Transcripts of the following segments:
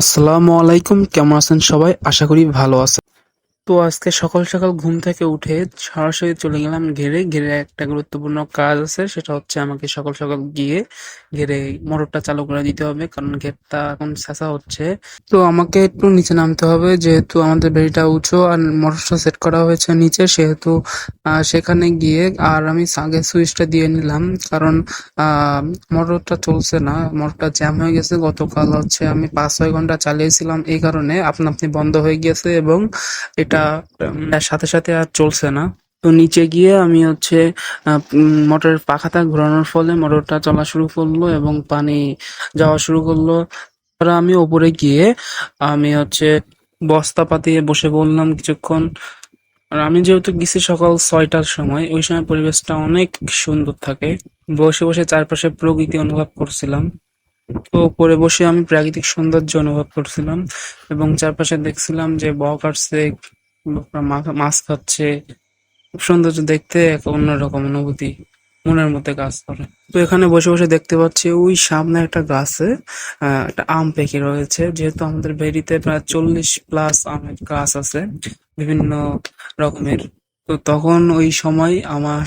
আসসালামু আলাইকুম, কেমন আছেন সবাই? আশা করি ভালো আছেন। তো আজকে সকাল সকাল ঘুম থেকে উঠে সরাসরি চলে গেলাম ঘেরে। ঘেরে একটা গুরুত্বপূর্ণ কাজ আছে, সেটা হচ্ছে আমাকে সকাল সকাল গিয়ে ঘেরে মোটরটা চালু করে দিতে হবে, কারণ ঘেরটা এখন ছেঁচা হচ্ছে। তো আমাকে একটু নিচে নামতে হবে, যেহেতু আমাদের বেড়িটা উঁচু আর মোটরটা সেট করা হয়েছে নিচে, সেহেতু সেখানে গিয়ে আর আমি আগে সুইচটা দিয়ে নিলাম, কারণ আহ মোটরটা চলছে না, মোটরটা জ্যাম হয়ে গেছে। গতকাল হচ্ছে আমি 5-6 ঘন্টা চালিয়েছিলাম, এই কারণে আপনা আপনি বন্ধ হয়ে গেছে এবং এটা সাথে সাথে আর চলছে না। তো নিচে গিয়ে আমি হচ্ছে মোটরের পাখাটা ঘোরানোর ফলে মোটরটা চলা শুরু করলো এবং পানি যাওয়া শুরু করলো। তারপরে আমি ওপরে গিয়ে আমি হচ্ছে বস্তা পাতিয়ে বসে বললাম কিছুক্ষণ। আর আমি যেহেতু গেছি সকাল 6টার সময়, ওই সময় পরিবেশটা অনেক সুন্দর থাকে। বসে বসে চারপাশে প্রকৃতি অনুভব করছিলাম। তো উপরে বসে আমি প্রাকৃতিক সৌন্দর্য অনুভব করছিলাম এবং চারপাশে দেখছিলাম যে বক আসছে, মাছ খাচ্ছে। খুব সৌন্দর্য দেখতে এক অন্যরকম অনুভূতি মনের মধ্যে কাজ করে। তো এখানে বসে বসে দেখতে পাচ্ছি ওই সামনে একটা গাছে একটা আম পেকে রয়েছে। যেহেতু আমাদের ভেরিতে প্রায় 40+ আমের গাছ আছে বিভিন্ন রকমের। তো তখন ওই সময় আমার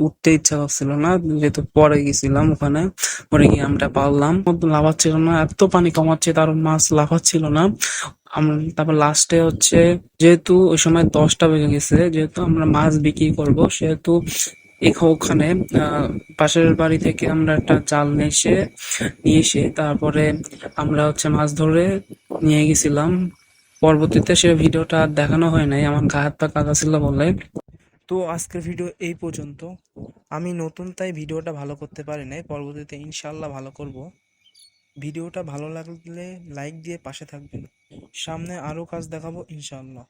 উঠতে ইচ্ছা করছিল না, যেহেতু পরে গেছিলাম ওখানে। পরে গিয়ে আমটা পারলাম, কিন্তু লাফাচ্ছিল না, এত পানি কমাচ্ছে তার মাছ লাফাচ্ছিল না। তারপর লাস্টে হচ্ছে, যেহেতু ওই সময় 10টা বেজে গেছে, যেহেতু আমরা মাছ বিক্রি করব, সেহেতু ওখানে পাশের বাড়ি থেকে আমরা একটা জাল নিয়ে এসে তারপরে আমরা হচ্ছে মাছ ধরে নিয়ে গেছিলাম। পরবর্তীতে সে ভিডিওটা আর দেখানো হয় নাই, আমার গা হাত পা কাদা ছিল বলে। তো আজকের ভিডিও এই পর্যন্ত। আমি নতুন তাই ভিডিওটা ভালো করতে পারি নাই, পরবর্তীতে ইনশাল্লাহ ভালো করব। ভিডিওটা ভালো লাগলে লাইক দিয়ে পাশে থাকবেন। সামনে আরো কাজ দেখাবো ইনশাআল্লাহ।